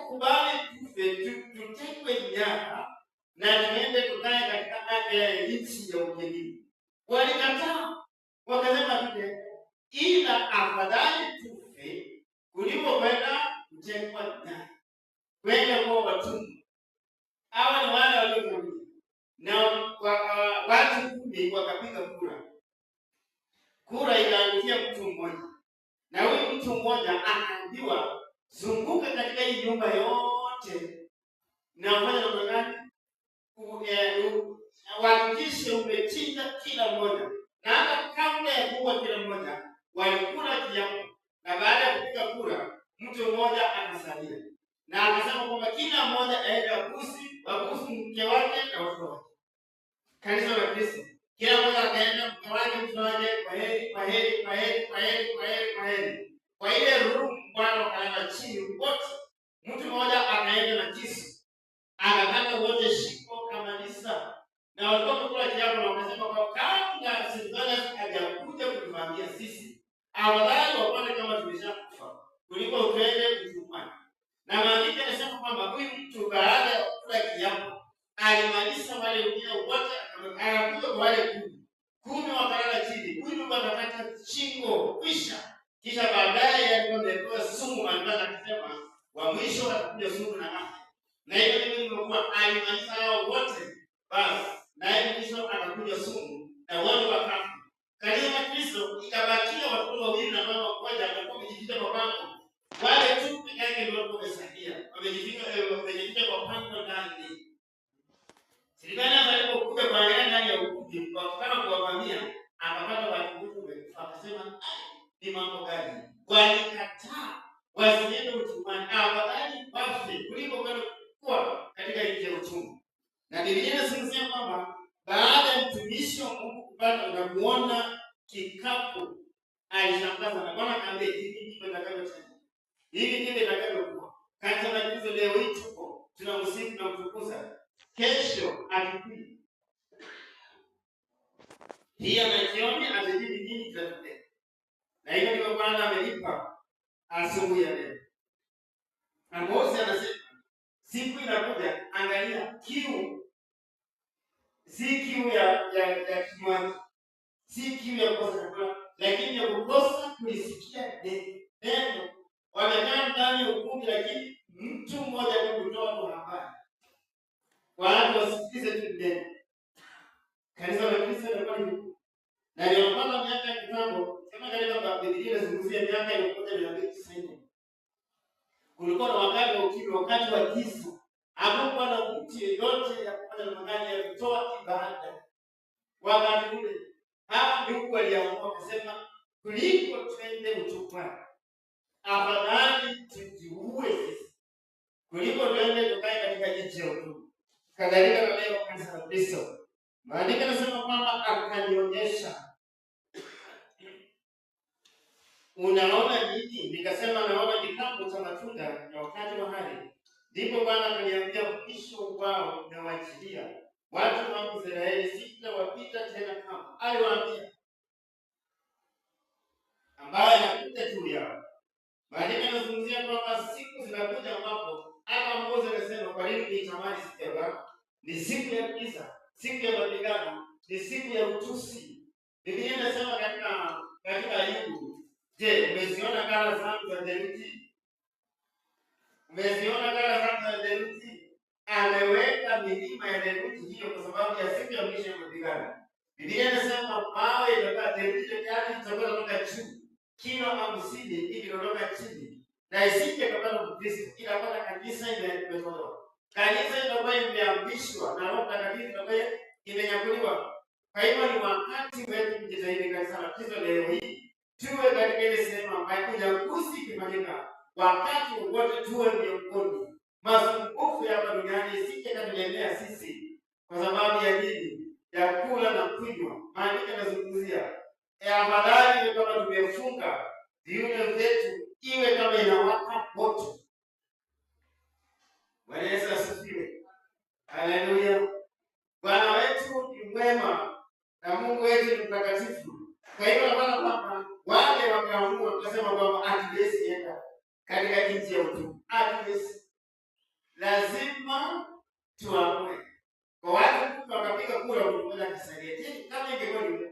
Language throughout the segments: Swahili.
kukubali tutekwe nyara na tuende tukae katika nchi ya ugenini. Walikataa, wakasema tupe, ila afadhali tufe kuliko kwenda kutekwa nyara, kwenda kwa watumwa. Hawa ni wale waliokuja na watu 10 wakapiga kura. Kura ikaangukia mtu mmoja, na huyu mtu mmoja akaambiwa, zunguka katika hii nyumba yote na ufanye namna gani? Uhakikishe umechinja kila mmoja, na hata kabla ya kuua kila mmoja walikula kiapo, na baada ya kupiga kura mtu mmoja akasalia, na akasema kwamba kila mmoja aende wabusu mke wake na watoto wake. Kanisa la Kristo, kila mmoja akaenda mke wake, mtoto wake, kwaheri. Kwa ile room Bwana wakaenda chini wote, mtu mmoja akaenda na kisu akakata wote shingo kabisa, na walikuwa wamekula kiapo na wakasema kwa kabla Shetani hajakuja kutuvamia sisi, afadhali wapone kama tumeshakufa kuliko twende utumwani. Na maandiko yanasema kwamba huyu mtu baada ya kula kiapo alimaliza wale wengine wote, akakuja kwa wale 10 wakalala chini, huyu akakata shingo kisha baadaye alikuwa amepewa sumu, alipata kusema wa mwisho atakuja sumu na afya. Na hiyo ndio ilikuwa alimaliza hao wote basi, na hiyo mwisho atakuja sumu na wote wakafa. Kanisa Kristo ikabakia watoto wawili na mama mmoja, walikuwa wamejificha kwa pango. Wale tu pekee yake ndio walikuwa wamesaidia, wamejificha kwa pango ndani. Silibana alipokuja kuangalia ndani ya ukumbi kwa kama kuwavamia, akapata watu wengi, akasema ni mambo gani? Walikataa wasiende utumwani, afadhali wafe kuliko kwenda kuwa katika nchi ya utumwa. Na Biblia inasema kwamba baada ya mtumishi wa Mungu kupata na kuona kikapu, alishangaza na Bwana akamwambia, hivi ndivyo itakavyokuwa. Hivi ndivyo itakavyokuwa. Kanisa la Kristo leo hii tuko tunamsifu na kumtukuza. Kesho akipili hii anajioni atajidi nini kitatokea. Na hiyo ndio Bwana amelipa asubuhi ya leo. Na Mose anasema siku inakuja, angalia, kiu si kiu ya kinywaji, si kiu ya kukosa chakula, lakini ya kukosa kulisikia neno. Wamekaa ndani ya ukumbi, lakini mtu mmoja tu kutoa tu habari, watu wasikilize tu neno. Kanisa la Kristo lilikuwa ni na nilipata miaka ya kitambo, kama katika Biblia inazungumzia miaka ya 1990. Kulikuwa na wakati wa ukimya, wakati wa giza. Hakukuwa na mtu yeyote ya kufanya magani ya kutoa ibada. Wakati ule hapo ndio waliamua kusema kuliko twende utumwani, afadhali tujiue sisi kuliko twende tukae katika nchi ya utumwa. Kadhalika na leo kanisa la Kristo, maandiko yanasema kwamba akanionyesha, unaona nini? Nikasema naona kikapu cha matunda ya wakati wa hari. Ndipo Bwana akaniambia, mwisho wao unawajilia, watu wa Israeli sitawapita tena kama aliwaambia, ambaye anakuja juu yao. Maandiko yanazungumzia kwamba siku zinakuja ambapo hata Mose anasema, kwa nini nitamani siku ya Bwana? Ni siku ya giza, siku ya mapigano, ni siku ya utusi. Biblia inasema katika Ayubu, je, umeziona kala zangu za theluji? Umeziona kala zangu za theluji? Ameweka milima ya theluji hiyo kwa sababu ya siku ya mwisho ya mapigano. Biblia inasema mawe yatakuwa theluji yake itakuwa juu kilo 50 hivi kutoka chini, na isije kapata Mkristo ila kwa kanisa imetolewa. Kanisa itakuwa imeambishwa na Roho Mtakatifu, itakuwa imenyakuliwa. Kwa hivyo ni wakati wetu kujitahidi kanisa la Kristo leo hii tuwe katika ile sehemu ambayo unyakuzi ikifanyika, wakati wote tuwe miongoni. Masumbufu ya duniani isije katulemea sisi kwa sababu ya nini? Ya kula na kunywa. Maandiko yanazungumzia afadhali ni kama tumefunga viuno vyetu iwe kama inawaka moto. Bwana Yesu asifiwe. Haleluya. Bwana wetu ni mwema na Mungu wetu ni mtakatifu. Kwa hiyo naona kwamba wale wakaamua kusema kwamba hatuwezi enda katika nchi ya utumwa. Hatuwezi. lazima tuamue. Kwa watu wakapiga kura kutoka Kisarieti, kama ingekuwa ni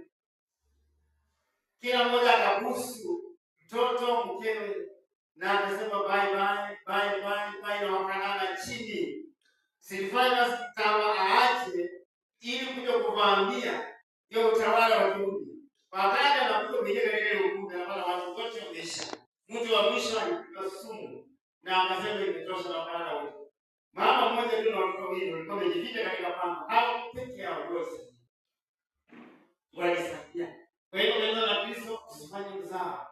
kila mmoja akabusu mtoto mkewe na akasema bye bye bye bye bye, na wakalala chini. Silvanus kama aache ili kuja kuvaambia hiyo utawala wa kiume. Baada na kuja kwenye ile ukumbi na wala watu wote wameisha. Mtu wa mwisho alipiga sumu na akasema imetosha na wala wote. Mama mmoja tu na watoto wawili walikuwa wamejificha katika pango. Hao peke yao wote walisaidia. Kwa hiyo neno la Kristo usifanye mzaha.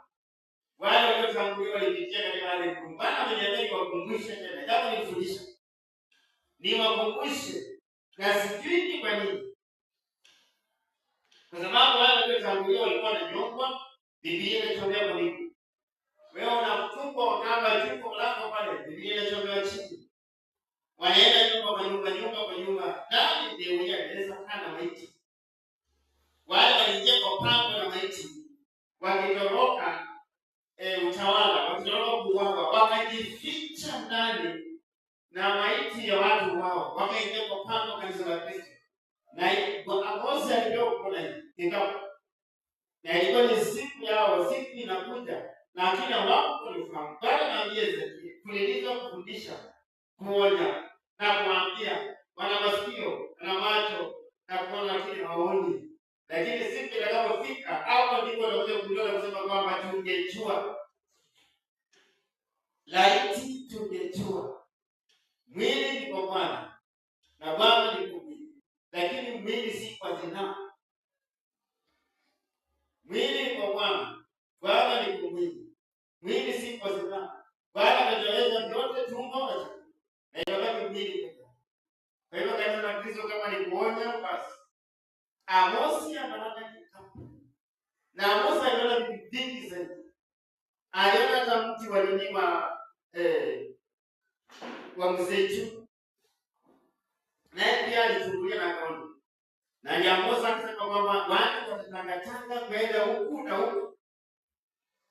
Wale waliotangulia walipitia katika hali ngumu. Bwana ameniambia kuwakumbusha tena. Japo nilifundisha. Niwakumbushe na sijui ni kwa nini. Kwa sababu wale waliotangulia walikuwa wananyongwa, Biblia inachomea kwa miguu. Wewe unafungwa kamba juu mlango pale, Biblia inachomea chini. Wanaenda nyumba kwa nyumba. Nani ndiye mwenye anaweza kana maiti? Wale waliingia kwa pango na maiti. Wakitoroka utawala, wakitoroka kuuawa, wakajificha ndani na maiti ya watu wao. Wakaingia kwa pango kanisa la Kristo. Na Amosi alikuwa kuna kikapu. Na ilikuwa ni siku yao, siku inakuja. Na kila wao walifahamu. Bwana anaambia Ezekiel, kuliliza kufundisha, kuonya na kuambia wana masikio na macho na kuona lakini hawaoni. Lakini siku itakapofika hapo ndipo watakuja kujua na kusema kwamba tungejua. Laiti tungejua. Mwili ni kwa Bwana na Bwana ni kwa mwili. Lakini mwili si kwa zinaa. Mwili ni kwa Bwana, Bwana ni kwa mwili. Mwili si kwa zinaa. Bwana anataweza vyote tumbo na chakula. Na inabaki mwili pekee. Kwa hivyo kanisa la Kristo kama ni kuonya basi. Amosi anaona kikapu. Na Amosi anaona vitu vingi zaidi. Aliona hata mti wa nini wa mzeituni. Naye pia alichungulia na akaona. Na ni Amosi akisema kwamba watu watatangatanga kwenda huku na huku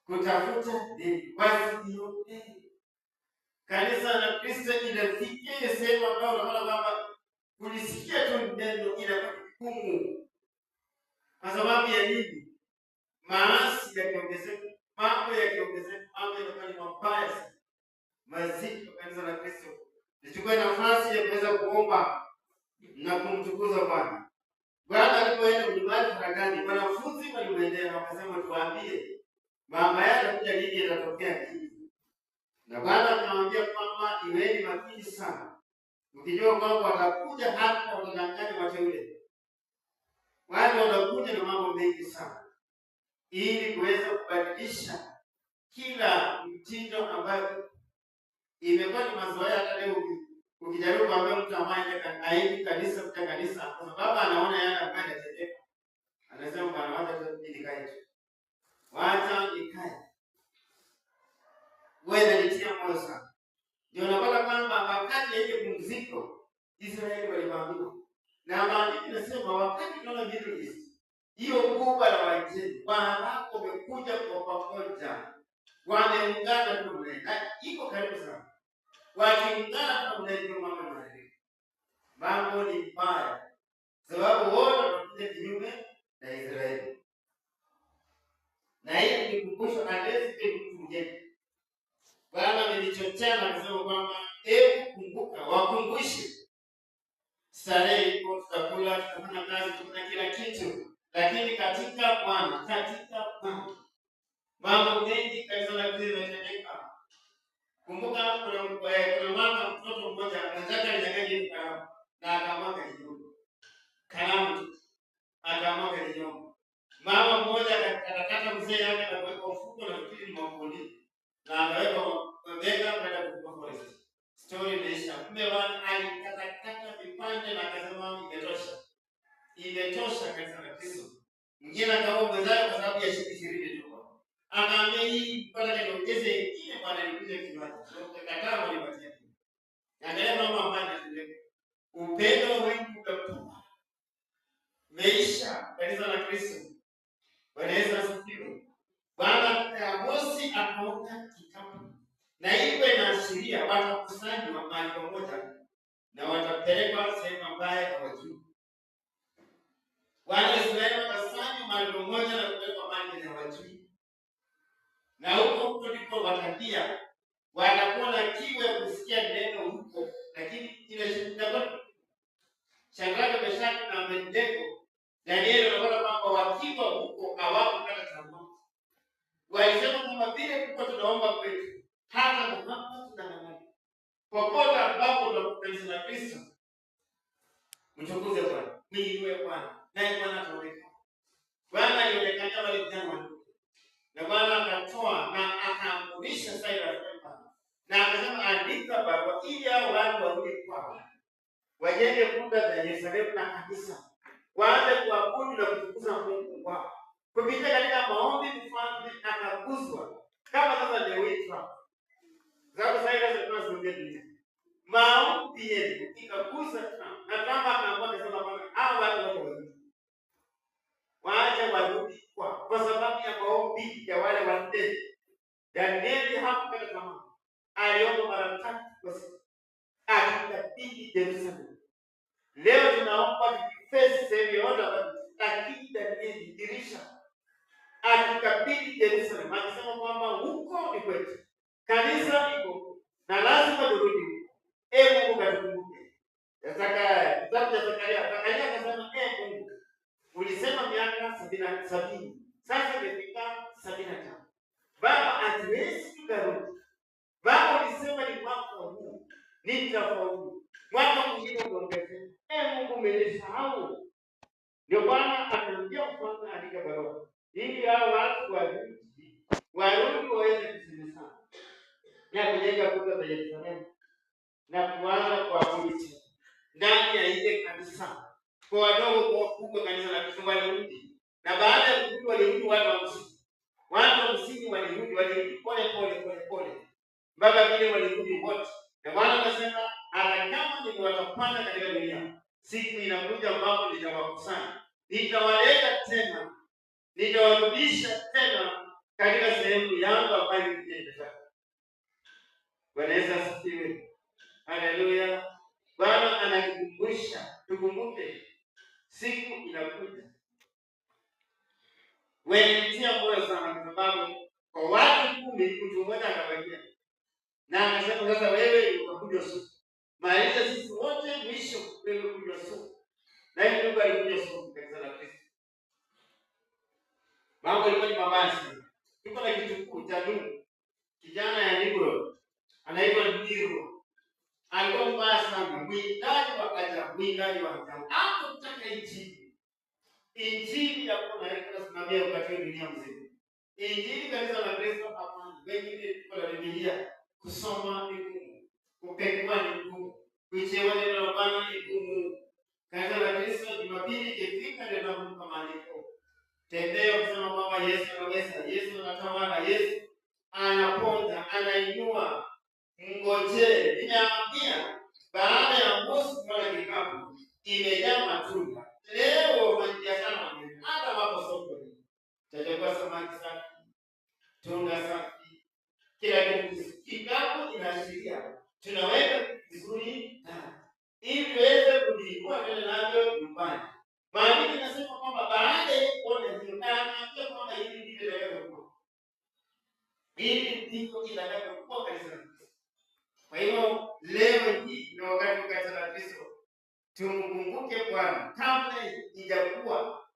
kutafuta nini? Wasiote. Kanisa la Kristo inafikia sehemu ambayo unaona kwamba kulisikia tu neno inakuwa ngumu. Kwa sababu ya nini? Maasi yakiongezeka, mambo yakiongezeka, mambo yanakuwa ni mabaya sana. Mazito. Kanisa la Kristo lichukue nafasi ya kuweza kuomba na kumtukuza Bwana. Bwana alipoenda mlimani Faragani, wanafunzi walimwendea wakasema tuambie mama yake anakuja lini, atatokea kipi? Na Bwana akamwambia kwamba iweni makini sana. Ukijua kwamba watakuja hapa watadanganya wateule. Wale wanakuja na mambo mengi sana. Ili kuweza kubadilisha kila mtindo ambayo imekuwa ni mazoea. Hata leo ukijaribu kuambia mtu ambaye haendi kanisa kuja kanisa kwa sababu anaona yana ambayo yanatendeka, anasema bwana wacha nikae tu. Wacha nikae. Wewe nitia moyo sana. Ndio unapata kwamba wakati ya ile pumziko Israeli waliambiwa. Na maandiko yanasema wakati tunaona Middle East, hiyo kubwa la Waisraeli, Waarabu wamekuja kwa pamoja. Wameungana tu na iko karibu sana. Wakiungana tu na ndio mambo yanafanyika. Mambo ni mbaya. Sababu wote wanakuja kinyume na Israeli. Na hii ni kukumbusha hadithi ya mtu mmoja. Bwana amenichochea na kusema kwamba kumbuka, wakumbushe. Starehe iko, tutakula, tutafanya kazi, tutafanya kila kitu. Lakini katika Bwana, mambo mengi kanisa la Kristo linatendeka. Kumbuka kuna mama mtoto mmoja anataka anyang'anye kalamu na akamwaga kidogo. Kalamu akamwaga kidogo. Mama mmoja akatakata mzee yake na kuweka mfuko na fikiri mwakoni na akaweka mbega kwenda kutupa forest. Story imeisha. Kumbe wana alikatakata vipande na akasema imetosha. Imetosha kanisa la Kristo. Mwingine akaomba mwenzake kwa sababu ya shilingi 20 tu. Akaambia hii pata niongeze ingine bwana nikuze kinywaji. Ukakataa walipatia. Angalia mama ambaye anatendeka. Upendo wengi ukapuma. Meisha kanisa la Kristo. Bwana Yesu asifiwe. Bwana Amosi akaona kikapu. Na hivyo inaashiria watakusanywa mahali pamoja wakapelekwa sehemu ambayo hawajui. Wana wa Israeli wakasanywa mahali pamoja na kupelekwa mahali hawajui, na huko ndipo watakia watakuwa na kiu ya kusikia neno huko, lakini ile shida Shadraka, Meshaki na Abednego, Danieli wanaona kwamba wakiwa huko hawakukata tamaa. Walisema kwamba vile tuko tunaomba kwetu, hata Muhammad tunang'ang'ana. Popote ambapo tunakutana na Kristo, mtukuze Bwana, muinue Bwana, naye Bwana ataonekana. Bwana alionekana wale vijana wadogo, na Bwana akatoa na akaamrisha Cyrus na akasema andika barua ili hao watu warudi kwao, wajenge kuta za Yerusalemu na kanisa, waanze kuabudu na kutukuza Mungu wao. Kupitia katika maombi mfalme akaguswa, kama sasa leo hii Trump. Sababu sasa ile tunazungumzia dunia. Maombi yenu ikagusa Trump. Na Trump akaamua kusema kwamba hao watu warudi. Waache warudi kwa sababu ya maombi ya wale wanne. Danieli hakukata tamaa. Aliomba mara 3 kwa siku. Akikabidhi Yerusalemu. Leo tunaomba tukifesi sehemu yote lakini Danieli dirisha akikabidhi Yerusalemu, akisema kwamba huko ni kwetu, kanisa liko na lazima turudi huko. Mungu katukumbuke. Zakaria akasema Mungu ulisema miaka 70, sasa imefika 75. Baba, hatuwezi tukarudi. Baba, ulisema ni mwaka huu nitafaulu, mwaka mwingine uongeze. Mungu umenisahau. Ndio Bwana akaambia mfalme andika barua ili hao watu warudi waweze kusemezana na kujenga kuta za Yerusalemu na kuanza kuabudu ndani ya ile kanisa. Kwa wadogo kwa wakubwa, kanisa la Kristo walirudi, na baada ya kurudi walirudi watu 50 walirudi pole mpaka vile walirudi wote. Na Bwana akasema hata kama niliwatapanda katika dunia, siku inakuja ambapo nitawakusanya, nitawaleta tena, nitawarudisha tena katika sehemu yangu ambayo nilipenda. Bwana Yesu asifiwe. Haleluya. Bwana anatukumbusha tukumbuke siku inakuja. Wewe nitia moyo sana, kwa sababu kwa watu 10 mtu mmoja akabakia. Na akasema sasa wewe utakuja suku. Maisha sisi wote mwisho wewe kuja suku. Na hiyo ndio alikuja suku katika la Kristo. Mambo yalikuwa ni mabaya sana. Tuko na kitu cha Mungu. Kijana ya Nigro anaitwa Nigro. Alikuwa mbaya sana. Mwindaji wa ajabu. Hapo tutaka Injili ya kuna tunasimamia wakati dunia mzima. Injili kanisa la Kristo hapana. Wengine tuko na Biblia kusoma ni ngumu. Kupekua ni ngumu. Kuichewa neno la Bwana ni ngumu. Kanisa la Kristo Jumapili ikifika ndio tunakumbuka maandiko. Tembea kusema kwamba Yesu anaweza, Yesu anatawala, Yesu anaponya, anainua. Ngoje, ninaambia baada ya Mose kwa kikapu imejaa matunda. Leo wafanyabiashara wengine hata wapo sokoni. Tachukua samaki safi, tunda safi, kila kitu. Kikapu inaashiria tunaweka vizuri ili tuweze kujiinua tena navyo nyumbani. Maandiko yanasema kwamba baada ya kuona hiyo anaambia kwamba hili ndilo litakavyokuwa. Hili ndilo litakavyokuwa kanisa. Kwa hiyo leo hii ni wakati wa kanisa la Kristo. Tumkumbuke Bwana kabla ijakuwa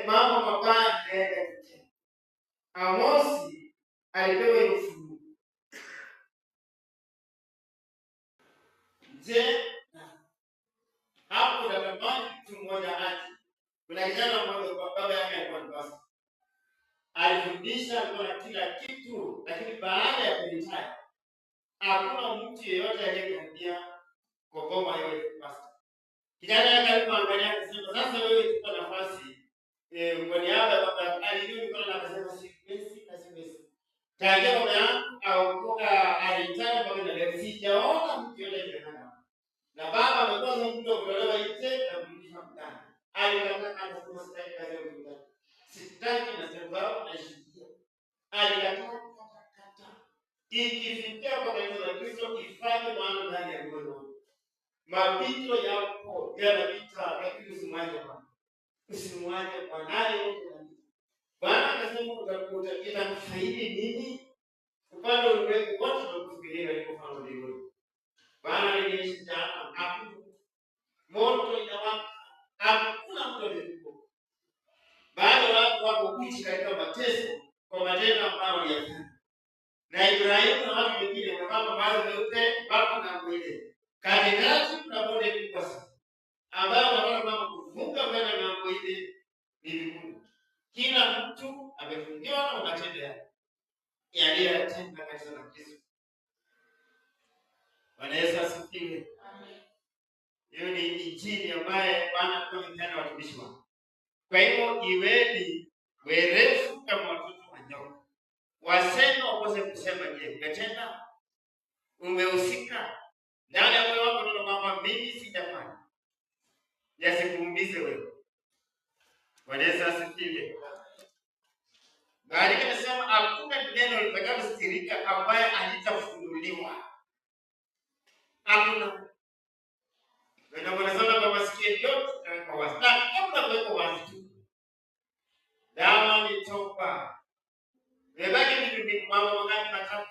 mambo mabaya yaende kutokea. Amosi alipewa ufunuo. Je, hapo natamani mtu mmoja aje. Kuna kijana mmoja kwa baba yake alikuwa ni pastor. Alifundisha, alikuwa na kila kitu, lakini baada ya kuritaya hakuna mtu yeyote aliyekaribia kwa boma yeye pastor. Kijana yake alipoangalia akasema sasa wewe tupa nafasi kwa niaba ya baba alijua mikono na akasema siwezi. Tangia baba yangu au kutoka alitaka baba na leo sijaona mtu yule kijana. Na baba amekuwa mtu kutolewa nje na kurudishwa mtaani. Alikataa anasema sitaki kazi ya mtaani. Sitaki na sababu nashikia. Alikataa. Ikifikia kwa kanisa la Kristo ifanye maana ndani ya moyo wangu. mapito yapo yanapita, lakini usimwache Bwana, usimwache Bwana. Bwana akasema itakufaidi nini? Upande ulimwengu wote unakufikiria ni kufanya mbinguni. Bwana alionyesha jana hapo moto inawaka, hakuna mtu aliyekufa. Bado watu wako kuishi katika mateso kwa matendo ambayo waliyafanya. Na Ibrahimu na watu wengine wamepata baadhi meupe wako na mwili. Katikati kuna bonde kubwa sana, ambayo wanaona kama kuvuka kwenda ng'ambo ile ni vigumu. Kila mtu amefungiwa na matendo yake yaliyotenda katika na Kristo. Bwana Yesu asifiwe. Amen. Hiyo ni injili ambaye Bwana amepeana watumishi wake. Kwa hivyo iweni werefu kama watoto wa nyoka. Waseme wakose kusema, je, umetenda? Umehusika? Ndani ya moyo wako ndio kwamba mimi sijafanya. Yasikuumize wewe. Bwana Yesu asifiwe. Bali anasema hakuna neno litakalosikika ambaye halitafunuliwa. Hakuna. Ndio wanasema kwa masikio yote kwa wastani kama kwa wazi tu. Dawa ni toba. Bebaki ni mambo mangapi matatu?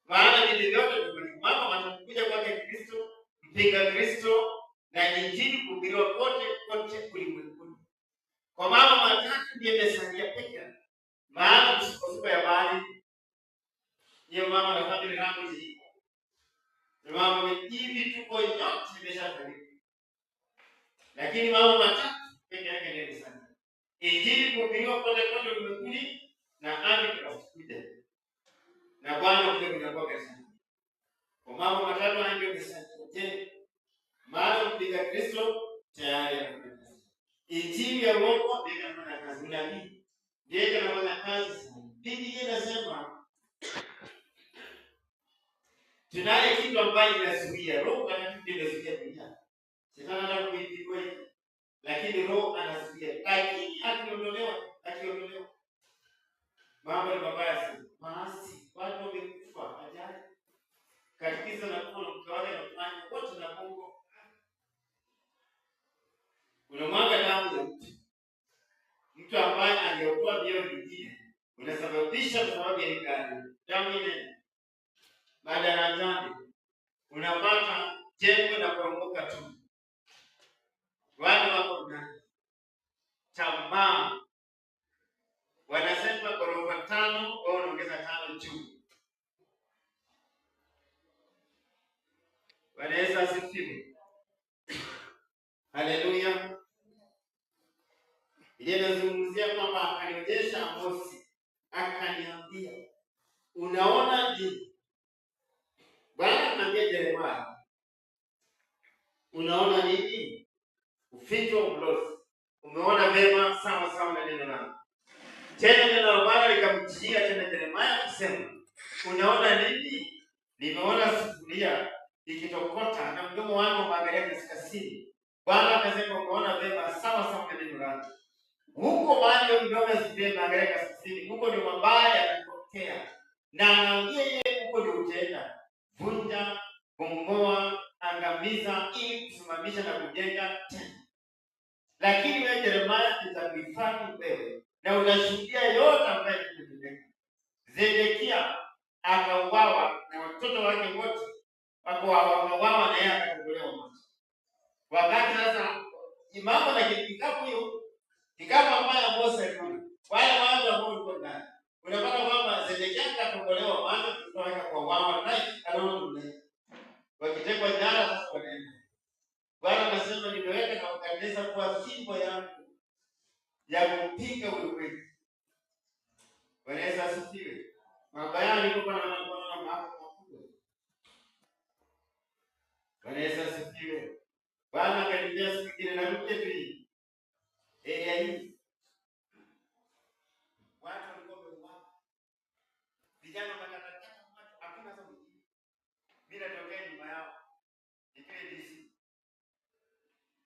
Maana ni vyote ni mambo wanakuja kwa Kristo, mpinga Kristo na injili kuhubiriwa kote ulimwenguni. Kwa mambo matatu ndiye mesalia pekee. Maana msukosuko ya bali hiyo mama na familia yangu hii. Ni mambo hivi tuko yote imeshafanyika. Lakini mambo matatu pekee yake ndiye mesalia. Injili kuhubiriwa kote ulimwenguni na Antikrist. Na Bwana ndiye mnakuwa kanisa. Kwa mambo matatu ndio mesalia. Maana mpinga Kristo tayari anafanya. Injili ya Mungu ndio inafanya kazi. Nabii ndiye anafanya kazi. Biblia inasema tunaye kitu ambacho kinazuia roho, kana kitu kinazuia dunia. Shetani anataka kuipigwa hivi, lakini roho anazuia. Lakini akiondolewa mambo ni mabaya sana. Maasi watu wamekufa ajali. Katikiza na kuna mtawala na kufanya wote na Mungu. Unamwaga damu ya mtu ambaye angeokoa mioyo mingine, unasababisha kwa sababu ya gani? Damu ile madarajani unapata jengo na kuanguka tu. Wale wako ndani tamaa, wanasema ghorofa 5 au unaongeza 5 juu. Bwana Yesu asifiwe. Haleluya. Ile nazungumzia kwamba akanionyesha Amosi, akaniambia unaona nini? Bwana anambia Yeremia, unaona nini? Uficho mlozi. Umeona vema sawa na neno langu. Tena neno la Bwana likamjia tena Yeremia kusema, unaona nini? Nimeona sufuria ikitokota na mdomo wangu umeangalia kaskazini. Bwana akasema, umeona vema sawa na neno langu. Huko bado mdomo sufuria umeangalia kaskazini, huko ndio mabaya yanatokea. Na anaambia yeye huko ndio utaenda. Vunja, bomoa, angamiza ili kusimamisha na kujenga tena. Lakini wewe Yeremia utakuhifadhi wewe na unashuhudia yote ambayo yametendeka. Zedekia akauawa na watoto wake wote wakauawa na yeye akatolewa macho. Wakati sasa mambo na kikapu hiyo kikapu ambayo Mose alikuwa wale watu ambao walikuwa ndani. Unapata kwamba Zedekia akatolewa macho kutoka kwa wao na anaona wakitekwa nyara sasa wanaenda. Bwana anasema nimeweka na kanisa kwa fimbo yangu ya kupiga ulimwengu. Bwana Yesu asifiwe. Mabaya alikuwa na mambo makubwa. Bwana Yesu asifiwe. Bwana akaniambia siku ile na mke tu hii. Hii. Watu walikuwa wameuawa. Vijana wanataka watu hakuna sababu. Bila tokea nyuma yao. Ikiwa DC.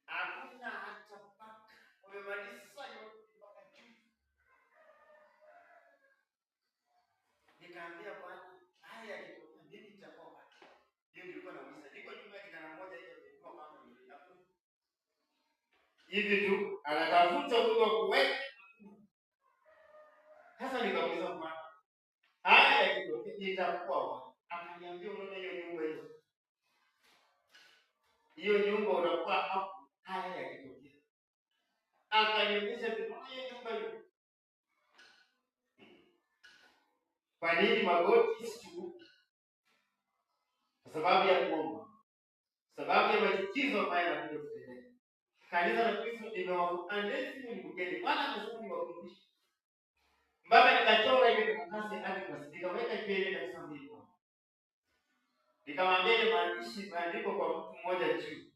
Hakuna hata paka. Wamemaliza yote mpaka juu. Nikaambia Bwana, hivi tu, anatafuta huyo wa kuweka. Sasa nikauliza Bwana, haya yakitokea itakuwa? Akaniambia unaona hiyo nyumba hiyo nyumba unakuwa hapo, haya yakitokea. Akanionyesha hiyo nyumba hiyo. Kwa nini magoti siku? Kwa sababu ya kuomba, sababu ya machukizo ambayo yanakuja kutendeka. Kanisa la Kristo limewafuandesi ni mgeni. Bwana amesema ni wakumbushe. Mpaka nikachora ile karatasi hadi kwa nikaweka kile kanisa mbili. Nikamwambia ile maandishi maandiko kwa mtu mmoja juu.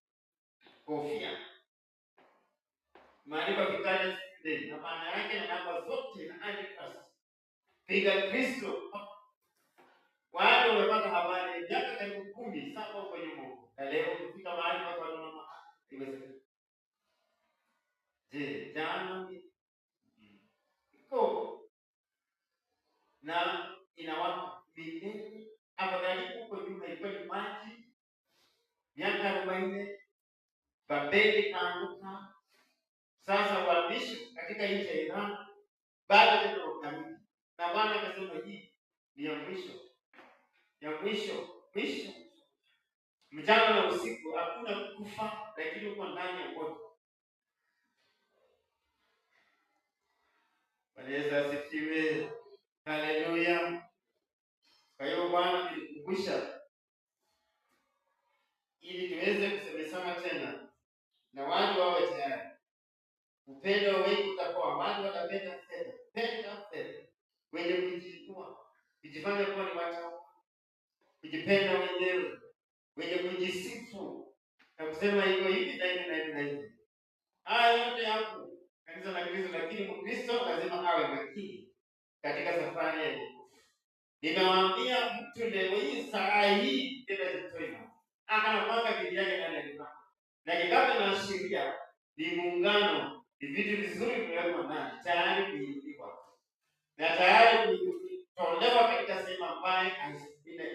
Kofia. Maandiko vikali zaidi na maana yake na namba zote na address. Piga Kristo. Wale wamepata habari miaka karibu 10 sasa huko nyuma. Na leo kufika mahali watu wanaona imewezekana. Je, jana iko na inawaka milele. Afadhali huko nyuma ilikuwa ni maji. Miaka 40 Babeli kaanguka. Sasa uhamisho katika nchi ya Iran bado tena ukamili. Na Bwana akasema hii ni ya mwisho. Ya mwisho. Mchana na usiku hakuna kufa, lakini uko ndani ya moto. Bwana Yesu asifiwe. Haleluya. Kwa hiyo Bwana alikumbusha ili tuweze kusemezana tena na watu wawe tayari. Upendo wengi utakuwa watu watapenda fedha. Wenye kujijua, kujifanya kuwa ni watu, kujipenda wenyewe, wenye kujisifu na kusema iko hivi na hivi. Haya yote hapo kanisa la Kristo, lakini Mkristo lazima awe makini katika safari ya wokovu. Ninawaambia mtu leo hii saa hii tena zitoina. Akanapanga bidii yake ndani ya kitabu. Na kitabu kinaashiria ni muungano, ni vitu vizuri kuwekwa ndani, tayari kuhifadhiwa. Na tayari kutolewa katika sehemu ambayo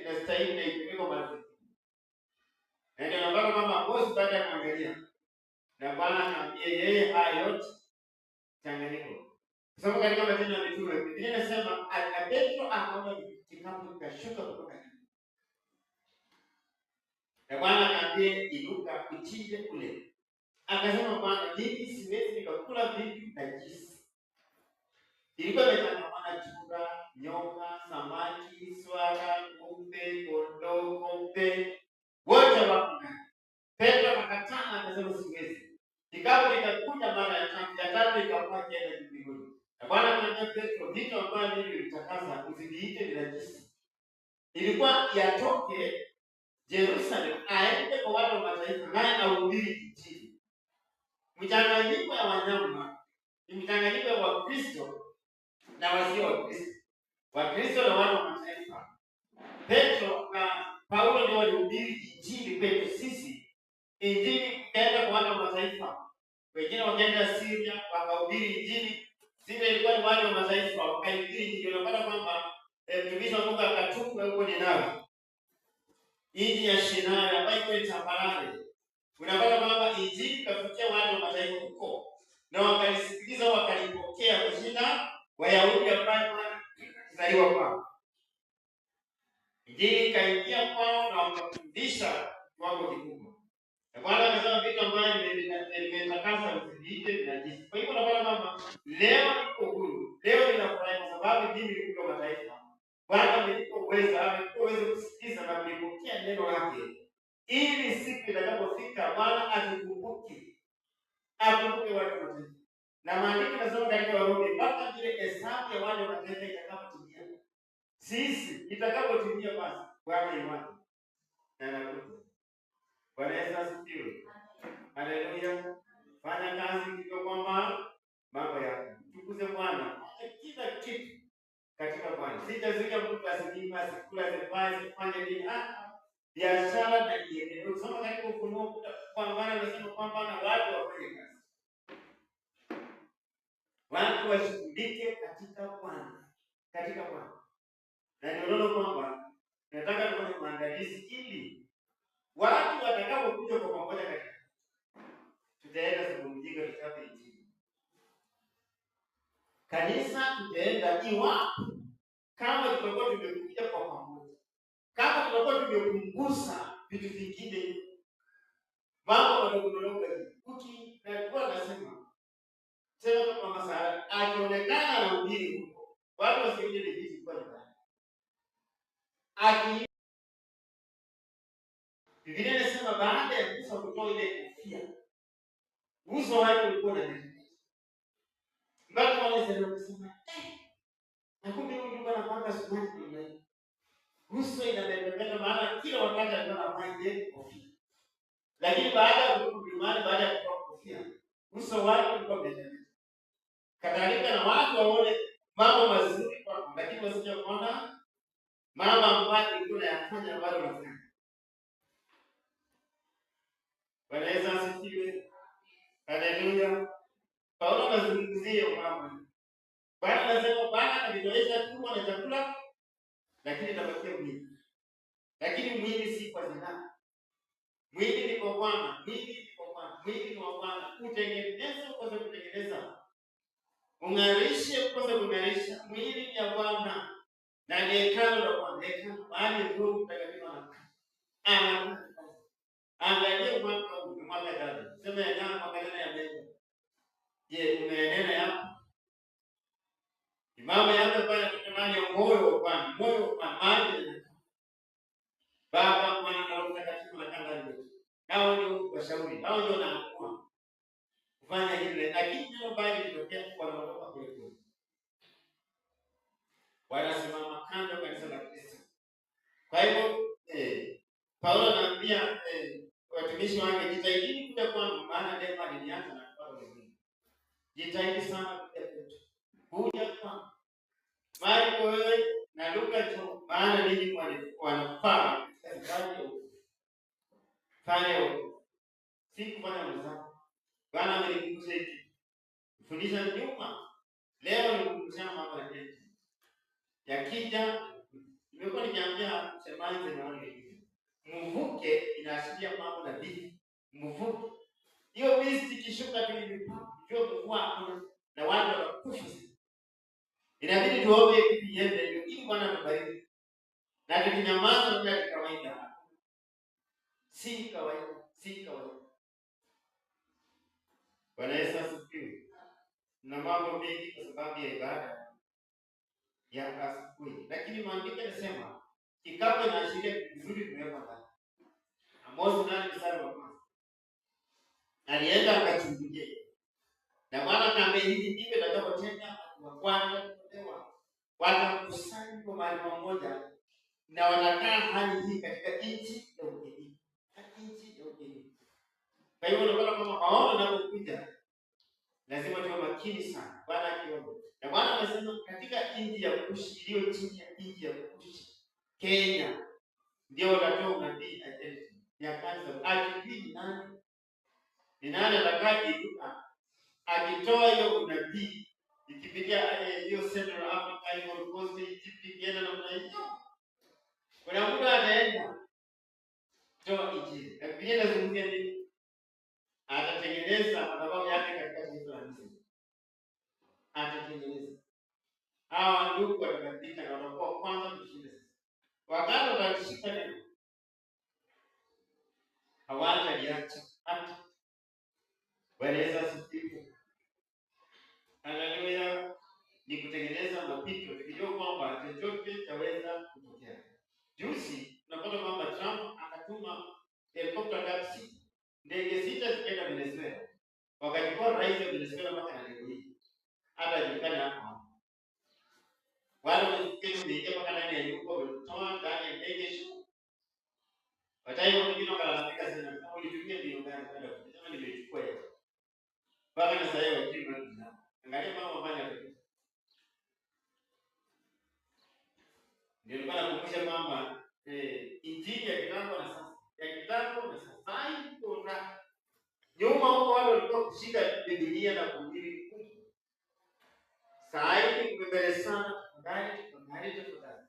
inastahili na ipelekwa mahali. Na ndio naomba kwamba bosi baada ya kuangalia na Bwana akamwambia yeye haya yote changanyiko. Kwa sababu katika Matendo ya Mitume Biblia inasema Petro akaona kikapu kikashuka kutoka juu. Na Bwana akamwambia inuka uchinje kule. Akasema Bwana, mimi siwezi nikakula vitu najisi. Ilikuwa imechangamana chura, nyoka, samaki, swala, ng'ombe, kondoo, ng'ombe, wote wako ndani. Petro akakataa akasema siwezi. Kikapu kikakuja mara ya tatu ikakuwa kienda mbinguni. Na Bwana akamwambia Petro, vitu ambavyo mimi nilitakasa usiviite ni najisi. Ilikuwa yatoke Yerusalemu aende kwa watu wa mataifa naye ahubiri Injili. Mchanganyiko ya wanyama ni mchanganyiko wa Wakristo na wasio Wakristo. Wakristo na watu wa mataifa. Petro na Paulo ndio walihubiri Injili kwetu sisi. Injili ikaenda kwa watu wa mataifa. Wengine wakaenda Syria wakahubiri Injili. Syria ilikuwa ni watu wa mataifa wakahubiri Injili. Unapata kwamba mtumishi wa Mungu akatumwa huko Ninawi. Inji ya Shinari ambayo iko ni tambarare. Unapata kwamba Injili ikafikia watu wa mataifa huko. Na wakalisikiliza wakalipokea kushinda Wayahudi ambao walizaliwa kwao. Injili ikaingia kwao na wakafundisha kiwango kikubwa. Na Bwana akasema vitu ambavyo nimetakasa usiviite najisi. Kwa hivyo unapata kwamba leo niko huru. Leo ninafurahi kwa sababu mimi ni mtu wa mataifa. Bwana amenipa uwezo kusikiza na kulipokea neno lake. Ili siku itakapofika Bwana atukumbuke. Akumbuke watu wa mataifa. Na maandiko yanasema katika Warumi mpaka ile hesabu ya wale wa mataifa itakapotimia. Sisi itakapotimia basi Bwana imani. Na nakuja. Bwana Yesu asifiwe. Haleluya. Fanya kazi ndivyo kwamba mambo yako. Tukuze Bwana. Kila kitu katika Bwana. Sitazuia mtu asikima, sikula, sifanye nini. Biashara na iendelee. Ukisoma katika Ufunuo kwa Bwana anasema kwamba na watu wafanye kazi. Watu washughulike katika Bwana. Katika Bwana. Na ndio kwamba nataka tuone maandalizi ili watu watakapokuja kwa pamoja katika tutaenda kupumzika. kupiga kitabu Injili. Kanisa tutaenda iwapo kama tutakuwa tumekuja kwa pamoja, kama tutakuwa tumepunguza vitu vingine, mambo madogo kuki na kwa nasema sema kwa masala akionekana na ubiri huko watu wasiuje ni vitu kwa ndani aki Biblia inasema baada ya kufa kutoa ile kofia uso wake ulikuwa na nini mpaka wale sasa kusema na kumbe huyu ndio anapanga smart ni uso inabebeka maana kila wakati alikuwa anafanya ile kofia. Lakini baada ya kutumia baada ya kutoa kofia uso wake ulikuwa umetengenezwa. Kadhalika na watu waone mambo mazuri kwako, lakini wasije kuona mambo ambayo unayafanya bado unafanya. Bwana Yesu asifiwe. Haleluya. Paulo anazungumzia mambo. Bwana anasema Bwana anaweza tumbo na chakula lakini tabakia mwili. Lakini mwili si kwa zinaa. Mwili ni kwa Bwana, mwili ni kwa Bwana, mwili ni wa Bwana. Utengeneze kwa sababu kutengeneza. Ungarishe kwa sababu kungarisha. Mwili ni ya Bwana. Na ni hekalu la Bwana, hekalu bali Roho Mtakatifu anakaa. Angalia mwaka jana. Sema ya jana kwa maneno ya Mungu. Je, umenena yako? Mama yangu pale tutamani ya moyo wa Bwana, moyo wa maji. Baba Bwana na Roho Mtakatifu na kanda yetu. Hao ndio washauri, hao ndio wanaamua kufanya hili, lakini neno bali litokea kwa roho kwetu. Wanasimama kando kanisa la Kristo. Kwa hivyo Paulo anaambia watumishi wake jitahidini kuja kwangu maana neema nilianza na kwa wengine. Jitahidi sana kuja kwetu. Kuja kwangu. Marko wewe na Luka tu maana ninyi wanafaa fanya huko. Si kufanya mzako. Bwana amenikumbusha hiki. Fundisha nyuma. Leo nikukumbusha mambo ya kesho. Yakija nimekuwa nikiambia semaji na wale. Mvuke inaashiria mambo na vipi. Mvuke. Hiyo mist ikishuka tu hivi ndio mvua na watu wanakufa. Inabidi tuombe kitu iende ndio ili Bwana atubariki. Na tukinyamaza kwa kawaida. Si kawaida, si kawaida. Bwana Yesu asifiwe. Na mambo mengi kwa sababu ya ibada ya asubuhi. Lakini maandiko yanasema kikapu inaashiria vizuri tumeweka ndani. Amos 8:1. Alienda akachungulia. Na Bwana akamwambia hivi ndivyo nitakapotenda kwa kwanza kutolewa. Watakusanywa mahali pamoja na watakaa hali hii katika nchi ya ugeni. Nchi ya ugeni. Kwa hiyo unaona kama maono yanapokuja lazima tuwe makini sana. Bwana akiomba. Na Bwana anasema katika nchi ya Kushi iliyo chini ya nchi ya Kushi, Kenya, ndio watatoa unabii ajeli. Ya kwanza akijui nani? Ni nani atakayejuka? Akitoa hiyo unabii ikipitia hiyo Central Africa, Ivory Coast, Egypt, Kenya na mnaijua. Kuna mtu ataenda toa injili. Na Biblia inazungumzia nini? Atatengeneza madhabahu yake katika taifa la Misri. Atatengeneza. Hawa ndugu watabadilika na watakuwa kwanza kushinda sisi. Wakati watashika neno hawataliacha hata. Bwana Yesu asifiwe. Haleluya. Ni kutengeneza mapito tukijua kwamba chochote chaweza kutokea. Juzi tunapata kwamba Trump akatuma helikopta ngapi? Ndege 6 zikaenda Venezuela. Wakachukua rais wa Venezuela mpaka na leo hii. Hata jikana hapo. Wale wanafikiri kuingia mpaka ndani ya nyumba walitoa ndani ya ndege shu. Wataiwa wengine wakalalamika sana kama ulitumia mbinu gani kwenda kusema nimechukua hiyo. Mpaka na sasa hiyo timu ndio. Angalia mambo ambayo yanatokea. Ndio nakukumbusha kwamba injili ya kitambo na sasa. Ya kitambo na sasa hivi kuna nyuma huko wale walikuwa kushika Biblia na kuhubiri. Sasa hivi kumebele sana ndani tafadhali.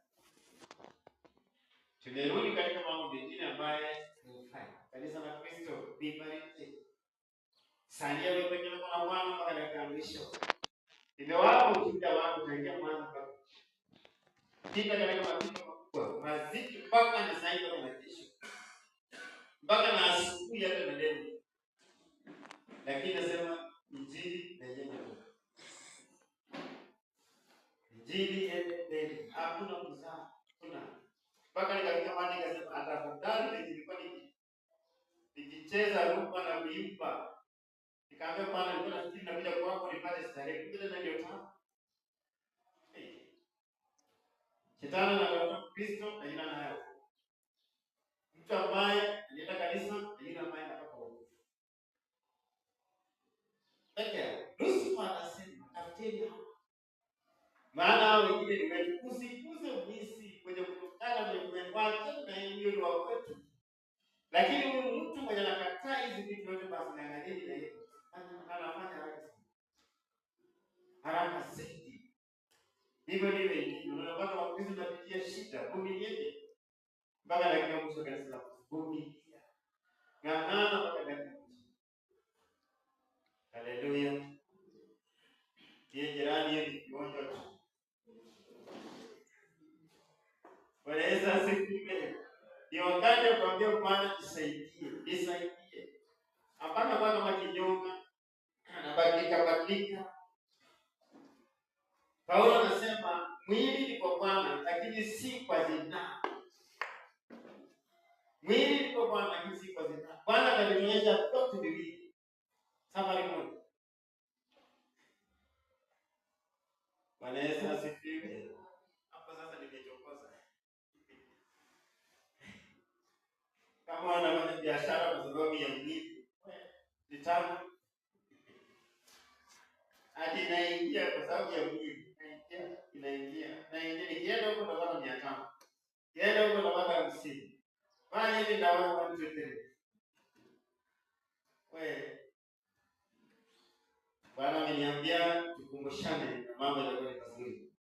Tumerudi katika mambo mengine ambayo tunafanya. Kanisa la Kristo libariki. Sania wewe pekee na Bwana mpaka dakika ya mwisho. Nimewapa ushuhuda wangu tangia mwanzo mpaka katika mazito makubwa, mazito mpaka na zaidi na kesho. Mpaka na asubuhi hata na leo. Lakini nasema injili na yenyewe. Injili yenyewe hakuna mzaa. Kuna. Mpaka nikafika mahali nikasema atafadhali nilikuwa nikicheza rumba na kuimba. Nikaambia Bwana nilikuwa nafikiri nakuja kwako nipate starehe, kumbe na ndio tamu. Shetani anatafuta Kristo na jina nayo. Mtu ambaye anaenda kanisa na jina ambaye anataka wokovu. Lucifer anasema tafuteni hapa. Maana wengine ni wetu, usikuze umisi kwenye kutokana na kumefanya na hiyo ni wa kwetu. Lakini huyu mtu mwenye anakataa hizi vitu vyote basi naangalia na yeye. Anafanya haraka zaidi. Hivyo ndivyo ilivyo. Unapata Wakristo wanapitia shida, vumilieni. Mpaka dakika mwisho kanisa la kuvumilia. Ng'ang'ana mpaka dakika mwisho. Haleluya. Ndiye jirani yeye ni kionjo tu. Bwana Yesu asifiwe. Ni wakati wa kuambia Bwana nisaidie. Hapana kwa kama kinyonga, anabadilika. Paulo anasema mwili ni kwa Bwana lakini si kwa zinaa. Mwili ni kwa Bwana lakini si kwa zinaa. Bwana atatuonyesha vitu viwili. Safari moja. Bwana Yesu asifiwe. Hapo sasa nimechokoza. Kama wanafanya biashara kwa sababu ya mwili, ni tamu. Hadi inaingia kwa sababu ya mwili. Inaingia. Nikienda huko napata 500. Kienda huko napata 50. Fanya hivi na wewe 1 2 3. Wewe Bwana ameniambia tukumbushane mambo yalikuwa ni mazuri.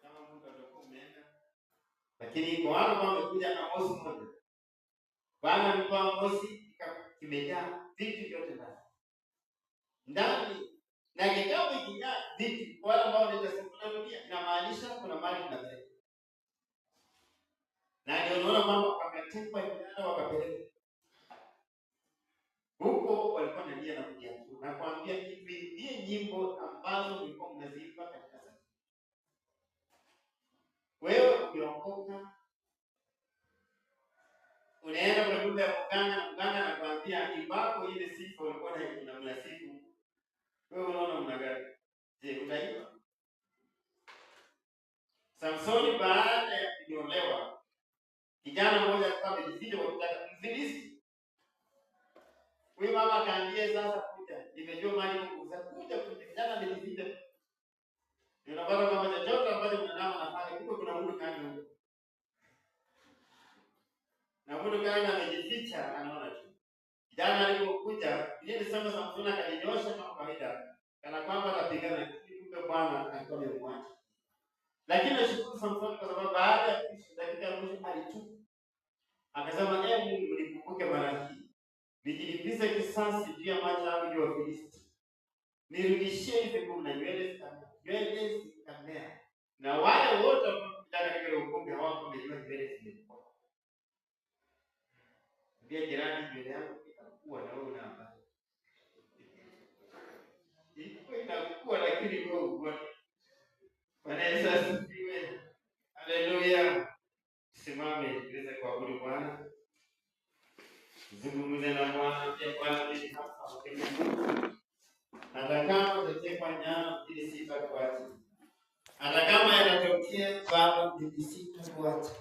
Kama Mungu atakuwa umeenda. Lakini kwa wale ambao wamekuja na Amosi moja. Bwana alikuwa Amosi kimejaa vitu vyote ndani. Na kikapu kijaa vitu wale ambao nitasema dunia inamaanisha kuna mali tunapeleka. Na ndio unaona kwamba akatekwa vijana wakapeleka. Huko walikuwa na nia na kuja. Na kuambia hivi ndiye nyimbo ambazo mlikuwa mnaziimba katika sasa. Wewe ukiokoka unaenda kwa nyumba ya mganga na kuambia ibako ile sifa ulikuwa na mnasifu. Wewe unaona mna gani? Je, utaimba? Samsoni baada ya kunyolewa kijana mmoja alikuwa amejificha kwa kutaka kumfilisi. Huyu mama akaambia sasa kuja. Nimejua mali kukuza kuja kijana amejificha. Ndio unapata kwamba chochote ambacho mwanadamu anafanya huko kuna mtu kando huko. Na mtu kando amejificha anaona tu. Kijana alipokuja, ile nisema Samsoni akalinyosha kama kawaida. Kana kwamba atapigana kumbe Bwana alikuwa amemwacha. Lakini nashukuru Samsoni kwa sababu baada ya kuishi dakika ya mwisho alitubu. Akasema Mungu nikumbuke mara hii. Nijilipize kisasi juu ya macho yangu juu ya Filisti. Nirudishie hizo nguvu na nywele zikamea. Na wale wote ambao katika ile ukumbi hawako wamejua nywele zimekuwa. Ndiye jirani nywele yako itakuwa na wewe unaambia. Inakuwa lakini wewe uone. Bwana Yesu asifiwe. Haleluya. Simame tuweze kuabudu Bwana. Zungumze na Bwana pia Bwana ni hapa kwenye Mungu. Hata kama utatekwa nyara ili sitakuacha. Hata kama yanatokea Baba ili sitakuacha.